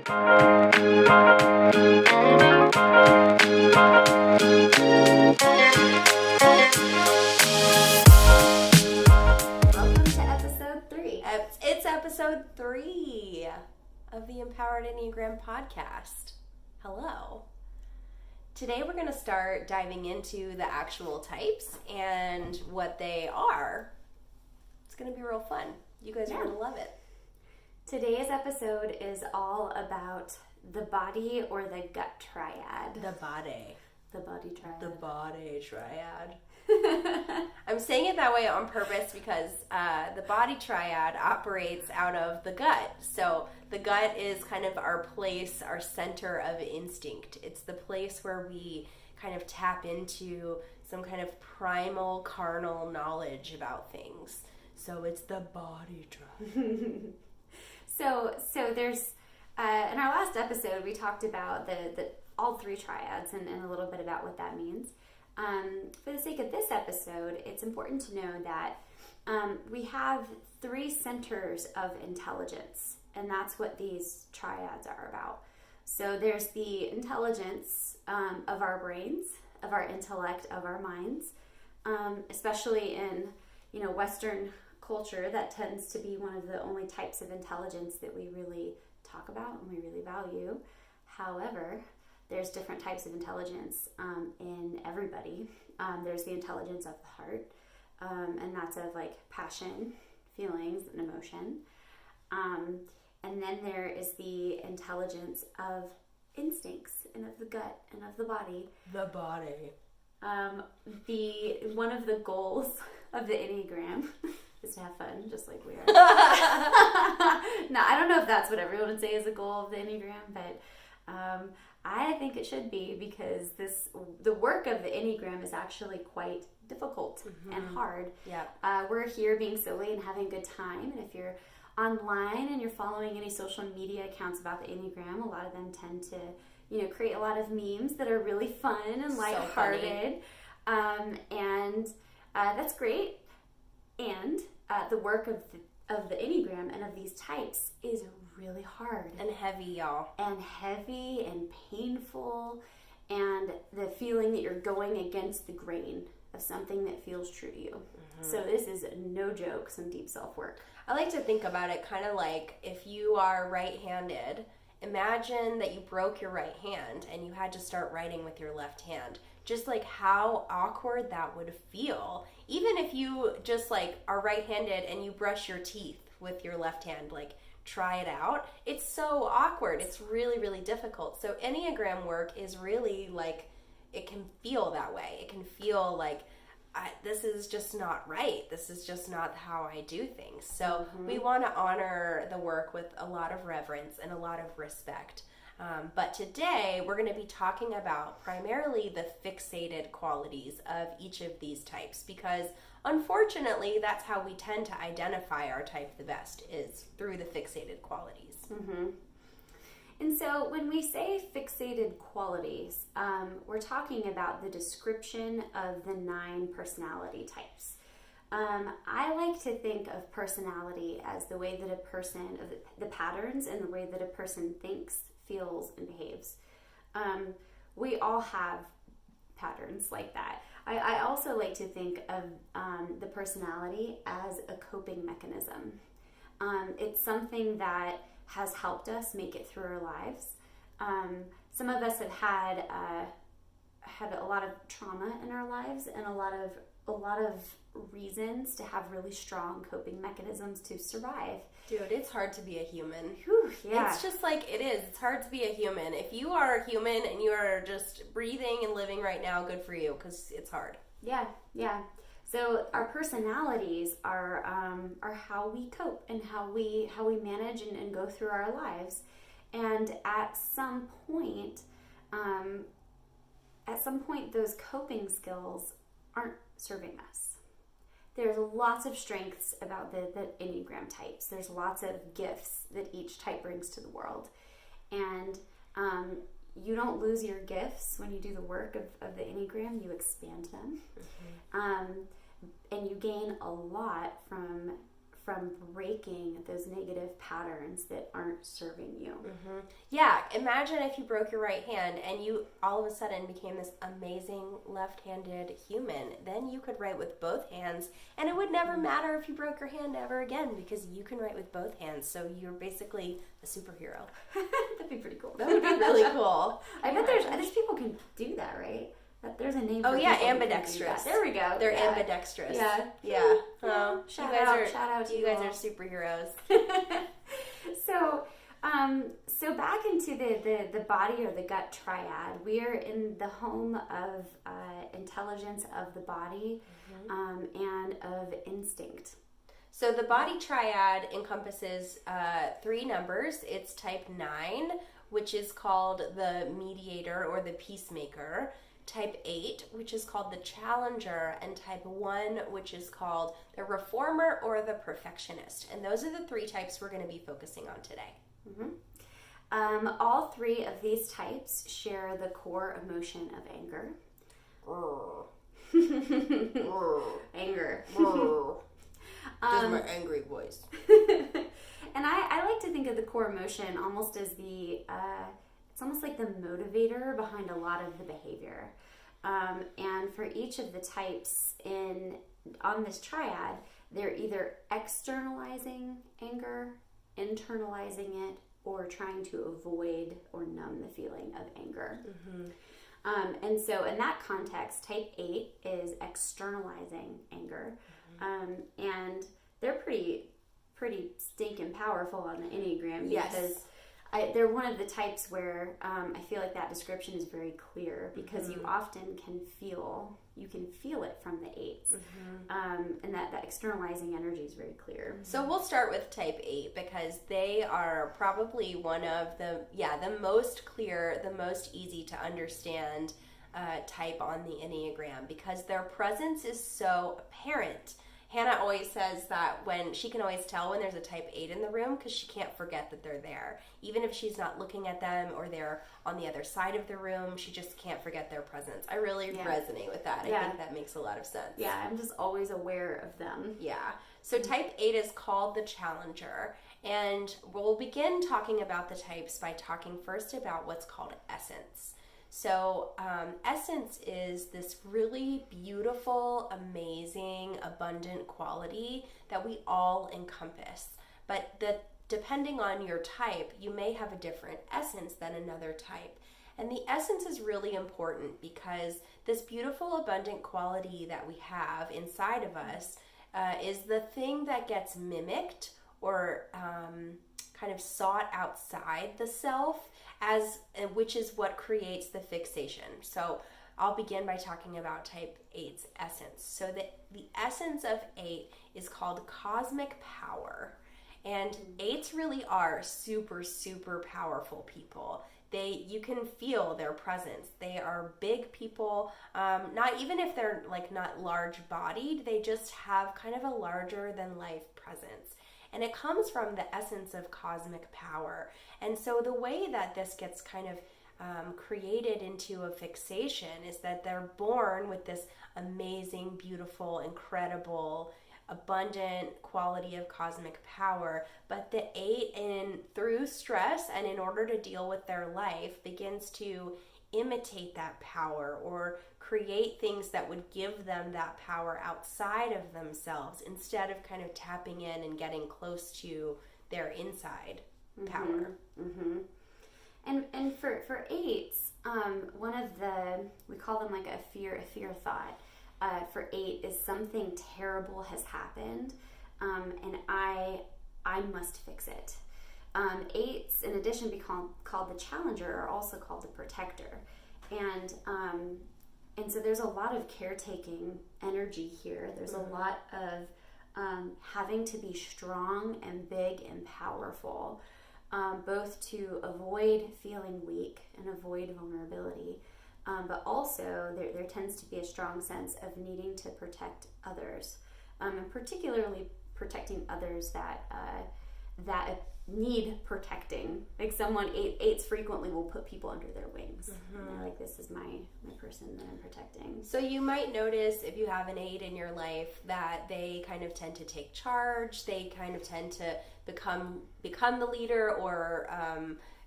It's episode 3 of the Empowered Enneagram podcast. Hello. Today we're going to start diving into the actual types and what they are. It's going to be real fun. You guys are going to love it. Today's episode is all about the body or the gut triad. The body. The body triad. The body triad. I'm saying it that way on purpose because the body triad operates out of the gut. So the gut is kind of our place, our center of instinct. It's the place where we kind of tap into some kind of primal, carnal knowledge about things. So it's the body triad. So there's, in our last episode, we talked about the all 3 triads and a little bit about what that means. For the sake of this episode, it's important to know that we have 3 centers of intelligence, and that's what these triads are about. So there's the intelligence of our brains, of our intellect, of our minds, especially in Western culture. That tends to be one of the only types of intelligence that we really talk about and we really value. However, there's different types of intelligence in everybody. There's the intelligence of the heart, and that's of like passion, feelings, and emotion. And then there is the intelligence of instincts and of the gut and of the body. The body. One of the goals of the Enneagram is to have fun, just like we are. Now, I don't know if that's what everyone would say is a goal of the Enneagram, but I think it should be, because the work of the Enneagram is actually quite difficult and hard. Yeah. We're here being silly and having a good time, and if you're online and you're following any social media accounts about the Enneagram, a lot of them tend to create a lot of memes that are really fun and lighthearted. And that's great. And the work of the Enneagram and of these types is really hard. And heavy, y'all. And heavy and painful, and the feeling that you're going against the grain of something that feels true to you. So this is no joke, some deep self-work. I like to think about it kind of like if you are right-handed, imagine that you broke your right hand and you had to start writing with your left hand. Just like how awkward that would feel. Even if you just like are right-handed and you brush your teeth with your left hand, like try it out. It's so awkward. It's really, really difficult. So Enneagram work is really like, it can feel that way. It can feel like, this is just not right. This is just not how I do things. So we want to honor the work with a lot of reverence and a lot of respect. But today we're going to be talking about primarily the fixated qualities of each of these types, because unfortunately that's how we tend to identify our type the best, is through the fixated qualities. And so when we say fixated qualities, we're talking about the description of the 9 personality types. I like to think of personality as the way that a person, of the patterns and the way that a person thinks, feels, and behaves. We all have patterns like that. I also like to think of the personality as a coping mechanism. It's something that has helped us make it through our lives. Some of us have had a lot of trauma in our lives and a lot of reasons to have really strong coping mechanisms to survive. Dude, it's hard to be a human. Whew, yeah. It's just like it is. It's hard to be a human. If you are a human and you are just breathing and living right now, good for you, because it's hard. Yeah. So our personalities are how we cope and how we manage and go through our lives. And at some point, those coping skills aren't serving us. There's lots of strengths about the Enneagram types. There's lots of gifts that each type brings to the world. And you don't lose your gifts when you do the work of the Enneagram. You expand them. And you gain a lot from from breaking those negative patterns that aren't serving you. Mm-hmm. Yeah, imagine if you broke your right hand and you all of a sudden became this amazing left-handed human. Then you could write with both hands, and it would never matter if you broke your hand ever again because you can write with both hands. So you're basically a superhero. That'd be pretty cool. That would be really cool. I bet there's people can do that, right? There's a name. Oh for yeah, people who can do ambidextrous. that. There we go. They're ambidextrous. Yeah. Yeah. Shout you guys out to you you guys all. are superheroes. So back into the body or the gut triad, we are in the home of intelligence of the body, and of instinct. So the body triad encompasses 3 numbers. It's type 9, which is called the mediator or the peacemaker. Type 8, which is called the challenger, and type 1, which is called the reformer or the perfectionist. And those are the 3 types we're going to be focusing on today. Mm-hmm. All 3 of these types share the core emotion of anger. Anger. This is my angry voice. And I like to think of the core emotion almost as it's almost like the motivator behind a lot of the behavior. And for each of the types on this triad, they're either externalizing anger, internalizing it, or trying to avoid or numb the feeling of anger. Mm-hmm. And so in that context, type 8 is externalizing anger. And they're pretty stinking powerful on the Enneagram because they're one of the types where I feel like that description is very clear because you often can feel it from the 8s. And that externalizing energy is very clear. So we'll start with type 8 because they are probably one of the most clear, the most easy to understand type on the Enneagram because their presence is so apparent. Hannah always says that she can always tell when there's a type 8 in the room because she can't forget that they're there. Even if she's not looking at them or they're on the other side of the room, she just can't forget their presence. I really resonate with that. I think that makes a lot of sense. Yeah, I'm just always aware of them. Yeah. So type 8 is called the challenger. And we'll begin talking about the types by talking first about what's called essence. So essence is this really beautiful, amazing, abundant quality that we all encompass. But depending on your type, you may have a different essence than another type. And the essence is really important because this beautiful, abundant quality that we have inside of us is the thing that gets mimicked or kind of sought outside the self, which is what creates the fixation. So I'll begin by talking about type 8's essence. So the essence of 8 is called cosmic power. And 8s really are super, super powerful people. You can feel their presence. They are big people, not even if they're not large bodied, they just have kind of a larger than life presence. And it comes from the essence of cosmic power. And so the way that this gets kind of created into a fixation is that they're born with this amazing, beautiful, incredible, abundant quality of cosmic power. But the 8, through stress and in order to deal with their life, begins to imitate that power or create things that would give them that power outside of themselves instead of kind of tapping in and getting close to their inside power. Mm-hmm. And for 8s, one of we call them like a fear thought. For 8 is something terrible has happened, and I must fix it. 8s, in addition to be called the challenger, are also called the protector. And so there's a lot of caretaking energy here. There's a lot of having to be strong and big and powerful, both to avoid feeling weak and avoid vulnerability. But also there tends to be a strong sense of needing to protect others, and particularly protecting others that that need protecting. Like someone, eights frequently will put people under their wings. And they're like, this is my person that I'm protecting. So you might notice if you have an 8 in your life that they kind of tend to take charge. They kind of tend to become the leader or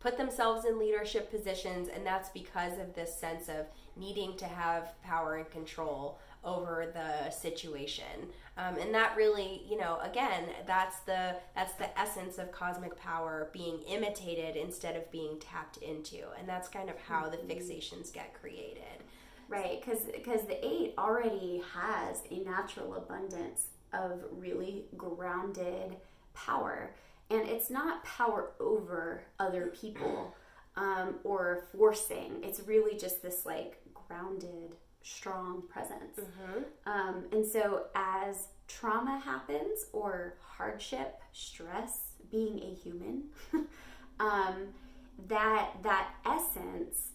put themselves in leadership positions, and that's because of this sense of needing to have power and control over the situation. And that really, again, that's the essence of cosmic power being imitated instead of being tapped into. And that's kind of how the fixations get created. Right, because the 8 already has a natural abundance of really grounded power. And it's not power over other people or forcing. It's really just this like grounded, strong presence. And so as trauma happens or hardship, stress, being a human, that essence,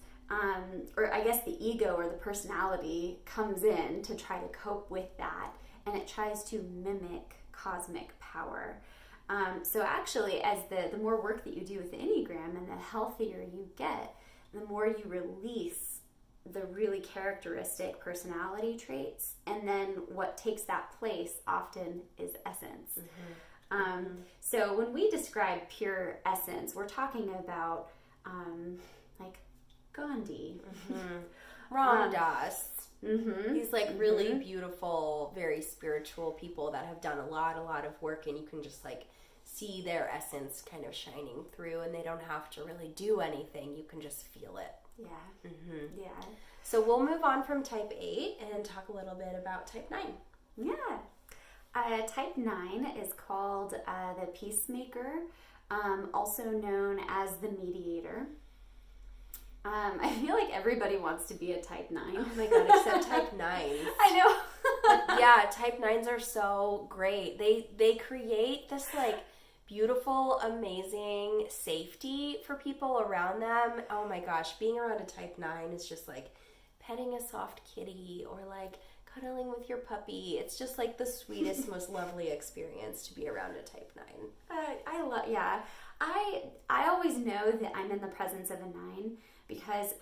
or I guess the ego or the personality comes in to try to cope with that, and it tries to mimic cosmic power. So actually, as the more work that you do with the Enneagram and the healthier you get, the more you release the really characteristic personality traits, and then what takes that place often is essence. So when we describe pure essence, we're talking about like Gandhi, Ram Dass. These like really beautiful, very spiritual people that have done a lot of work, and you can just like see their essence kind of shining through, and they don't have to really do anything. You can just feel it. Yeah. Yeah. So we'll move on from type 8 and talk a little bit about type 9. Yeah. Type 9 is called the peacemaker, also known as the mediator. I feel like everybody wants to be a type 9. Oh my god, except type 9s. I know. But yeah, type 9s are so great. They create this like beautiful, amazing safety for people around them. Oh my gosh, being around a type 9 is just like petting a soft kitty or like cuddling with your puppy. It's just like the sweetest, most lovely experience to be around a type 9. I always know that I'm in the presence of a 9 because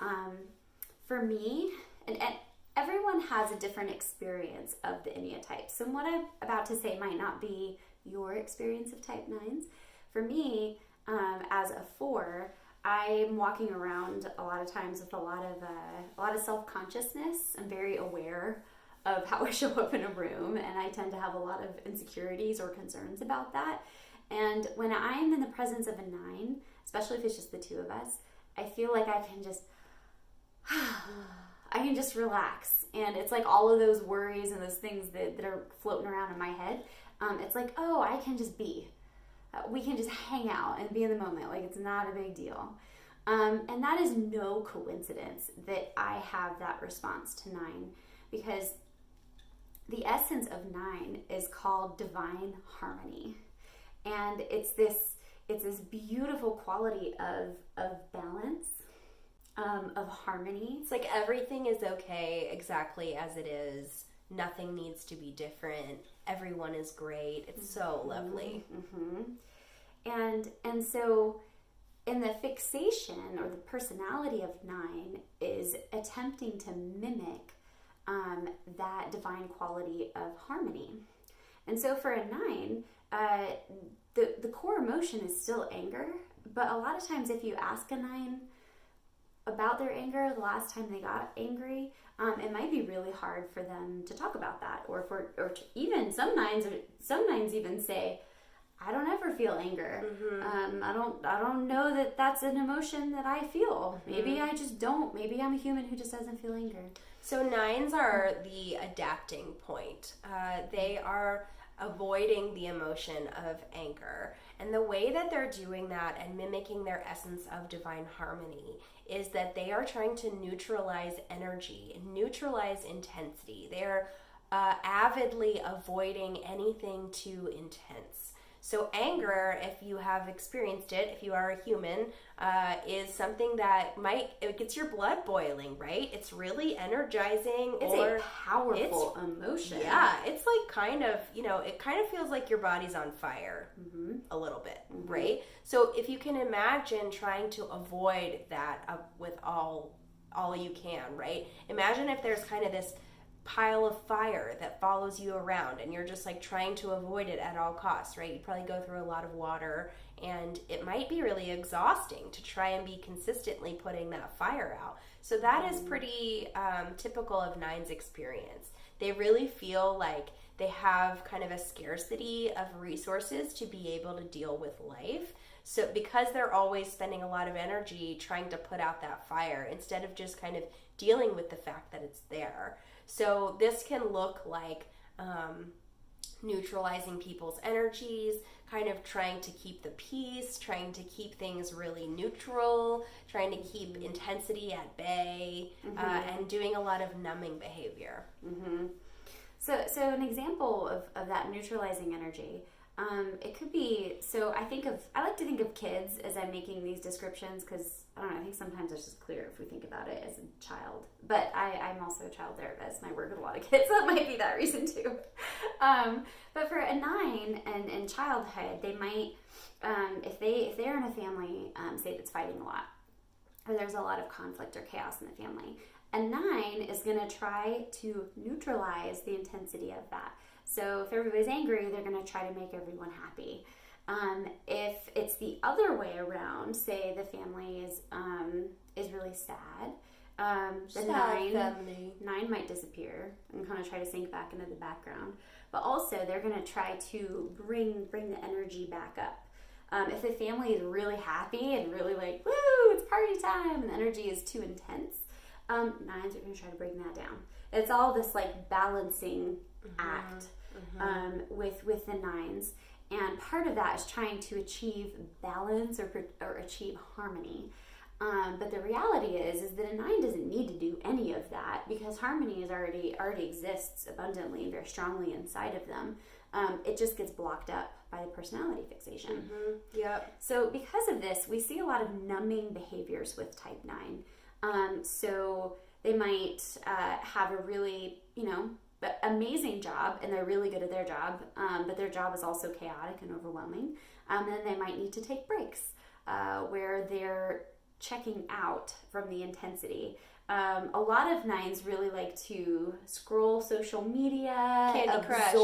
for me, and everyone has a different experience of the Enneatype. So what I'm about to say might not be your experience of type 9s. For me, as a 4, I'm walking around a lot of times with a lot of self-consciousness. I'm very aware of how I show up in a room, and I tend to have a lot of insecurities or concerns about that. And when I'm in the presence of a 9, especially if it's just the two of us, I feel like I can just relax. And it's like all of those worries and those things that are floating around in my head. It's like, oh, I can just be. We can just hang out and be in the moment. Like, it's not a big deal. And that is no coincidence that I have that response to 9, because the essence of 9 is called divine harmony. And it's this beautiful quality of balance, of harmony. It's like everything is okay exactly as it is. Nothing needs to be different. Everyone is great. It's so lovely. And so in the fixation or the personality of 9 is attempting to mimic that divine quality of harmony. And so for a 9, the core emotion is still anger, but a lot of times if you ask a 9 about their anger, the last time they got angry, it might be really hard for them to talk about that, even some 9s even say, I don't ever feel anger. I don't know that that's an emotion that I feel. Maybe I just don't. Maybe I'm a human who just doesn't feel anger. So 9s are the adapting point. They are avoiding the emotion of anger. And the way that they're doing that and mimicking their essence of divine harmony is that they are trying to neutralize energy, neutralize intensity. They're avidly avoiding anything too intense. So anger, if you have experienced it, if you are a human, is something that it gets your blood boiling, right? It's really energizing. It's a powerful emotion. Yeah, it's like kind of, it kind of feels like your body's on fire a little bit, right? So if you can imagine trying to avoid that with all you can, right? Imagine if there's kind of this pile of fire that follows you around and you're just like trying to avoid it at all costs, right? You probably go through a lot of water and it might be really exhausting to try and be consistently putting that fire out. So that is pretty typical of Nine's experience. They really feel like they have kind of a scarcity of resources to be able to deal with life. So because they're always spending a lot of energy trying to put out that fire instead of just kind of dealing with the fact that it's there. So this can look like neutralizing people's energies, kind of trying to keep the peace, trying to keep things really neutral, trying to keep intensity at bay, and doing a lot of numbing behavior. So an example of that neutralizing energy, it could be, I like to think of kids as I'm making these descriptions because, I don't know, I think sometimes it's just clear if we think about it as a child. But I'm also a child therapist and I work with a lot of kids, so that might be that reason too. But for a 9 and in childhood, they might, if they're in a family, say that's fighting a lot, or there's a lot of conflict or chaos in the family, a 9 is going to try to neutralize the intensity of that. So if everybody's angry, they're going to try to make everyone happy. If it's the other way around, say the family is really sad, the 9 might disappear and kind of try to sink back into the background. But also they're going to try to bring the energy back up. If the family is really happy and really like, woo, it's party time, and the energy is too intense, 9s are going to try to bring that down. It's all this like balancing act with the 9s. And part of that is trying to achieve balance or achieve harmony. But the reality is that a 9 doesn't need to do any of that because harmony already exists abundantly and very strongly inside of them. It just gets blocked up by the personality fixation. Yep. So because of this, we see a lot of numbing behaviors with type 9. So they might have a really, amazing job and they're really good at their job, but their job is also chaotic and overwhelming. And then they might need to take breaks where they're checking out from the intensity. A lot of 9s really like to scroll social media, Candy Crush,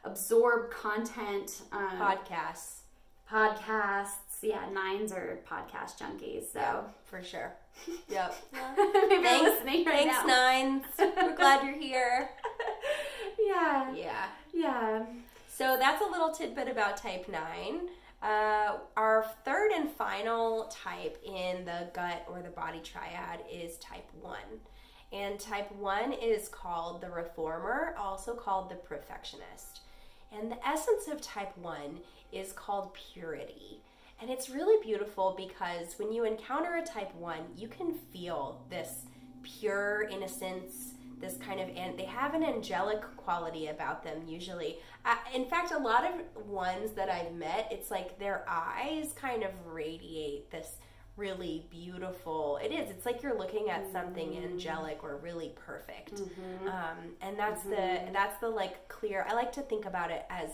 absorb content, podcasts. Yeah, 9s are podcast junkies. So yeah, for sure. Yep. Maybe they're listening right now. Thanks, 9s. We're glad you're here. Yeah. So that's a little tidbit about type 9. Our third and final type in the gut or the body triad is type 1. And type 1 is called the reformer, also called the perfectionist. And the essence of type 1 is called purity. And it's really beautiful because when you encounter a type 1, you can feel this pure innocence, this kind of, and they have an angelic quality about them usually. In fact, a lot of ones that I've met, it's like their eyes kind of radiate this really beautiful, it's like you're looking at something angelic or really perfect. And that's the like clear, I like to think about it as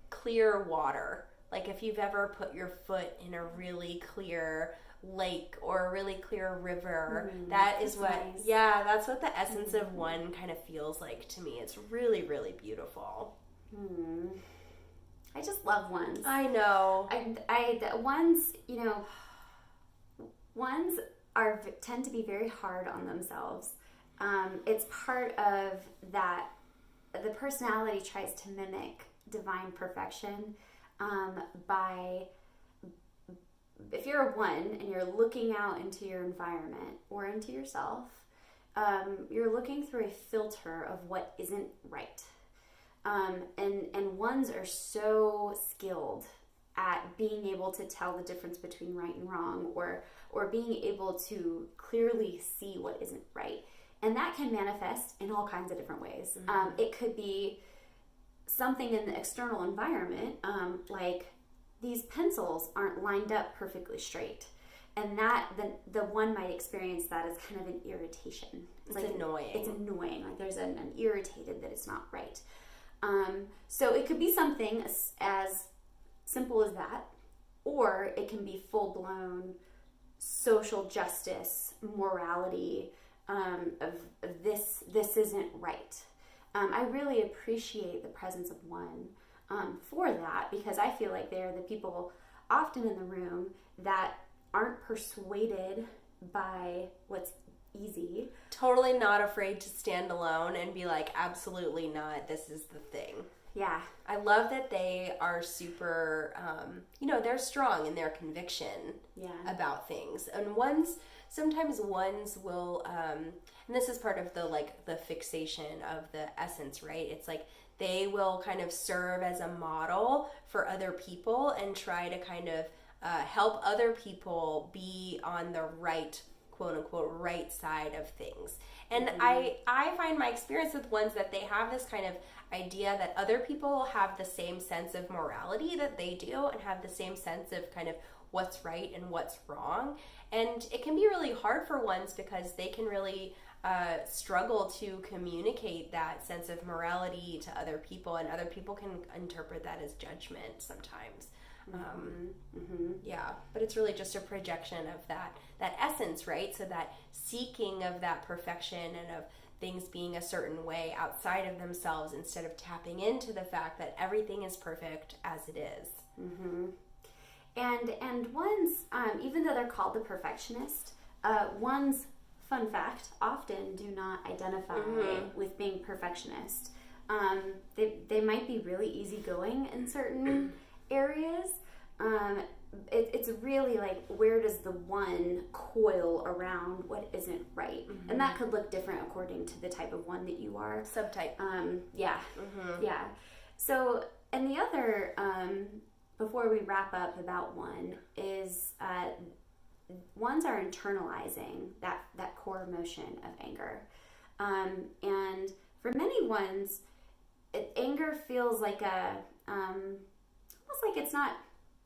clear water. Like if you've ever put your foot in a really clear lake or a really clear river, that's what the essence of 1 kind of feels like to me. It's really, really beautiful. I just love 1s. I know. Ones tend to be very hard on themselves. It's part of that. The personality tries to mimic divine perfection by, if you're a 1 and you're looking out into your environment or into yourself, you're looking through a filter of what isn't right. And 1s are so skilled at being able to tell the difference between right and wrong, or being able to clearly see what isn't right. And that can manifest in all kinds of different ways. It could be something in the external environment, like these pencils aren't lined up perfectly straight. And that the one might experience that as kind of an irritation. It's like annoying. It's annoying. Like there's an irritated that it's not right. So it could be something as simple as that, or it can be full-blown social justice, morality, of this isn't right. I really appreciate the presence of one for that, because I feel like they're the people often in the room that aren't persuaded by what's easy. Totally not afraid to stand alone and be like, absolutely not, this is the thing. Yeah. I love that they are super, they're strong in their conviction about things. And sometimes ones will, and this is part of the fixation of the essence, right? It's like they will kind of serve as a model for other people and try to kind of help other people be on the right, quote unquote, right side of things. And I find my experience with ones that they have this kind of idea that other people have the same sense of morality that they do and have the same sense of kind of what's right and what's wrong. And it can be really hard for ones because they can really struggle to communicate that sense of morality to other people, and other people can interpret that as judgment sometimes. Yeah, but it's really just a projection of that essence, right? So that seeking of that perfection and of things being a certain way outside of themselves, instead of tapping into the fact that everything is perfect as it is. And ones, even though they're called the perfectionist, ones, fun fact, often do not identify with being perfectionist. They might be really easygoing in certain areas. It's really like, where does the one coil around what isn't right? And that could look different according to the type of one that you are. Subtype. Yeah. So, and the other, before we wrap up about one, is ones are internalizing that core emotion of anger. And for many ones, anger feels like almost like it's not,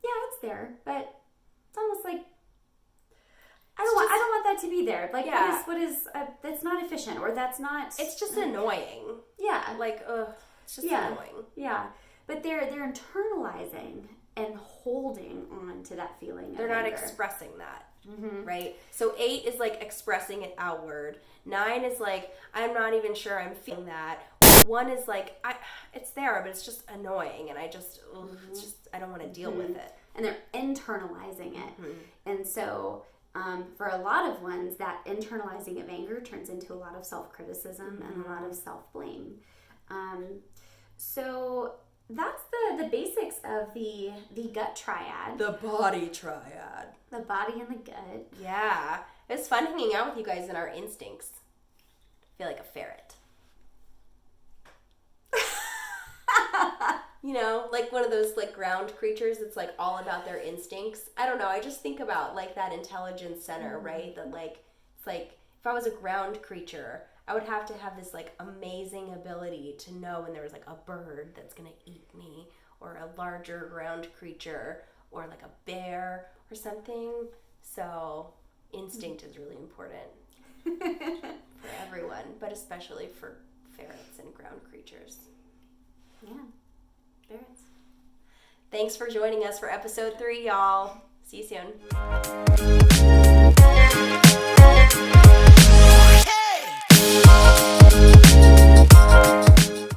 it's there, but it's almost like I don't want that to be there. Like, what is that's not efficient, or that's not. It's just annoying. Yeah. Like, it's just annoying. Yeah. But they're internalizing and holding on to that feeling. They're not expressing that. Right? So 8 is like expressing it outward. 9 is like, I'm not even sure I'm feeling that. 1 is like, it's there, but it's just annoying, and I just, I don't want to deal with it. And they're internalizing it. And so for a lot of ones, that internalizing of anger turns into a lot of self-criticism and a lot of self-blame. So that's the basics of the gut triad. The body triad. The body and the gut. Yeah. It was fun hanging out with you guys and our instincts. I feel like a ferret. Like one of those like ground creatures that's like all about their instincts. I don't know. I just think about like that intelligence center, right? That like, it's like if I was a ground creature, I would have to have this like amazing ability to know when there was like a bird that's going to eat me, or a larger ground creature, or like a bear or something. So instinct is really important for everyone, but especially for ferrets and ground creatures. Yeah. Ferrets. Thanks for joining us for episode 3, y'all. See you soon.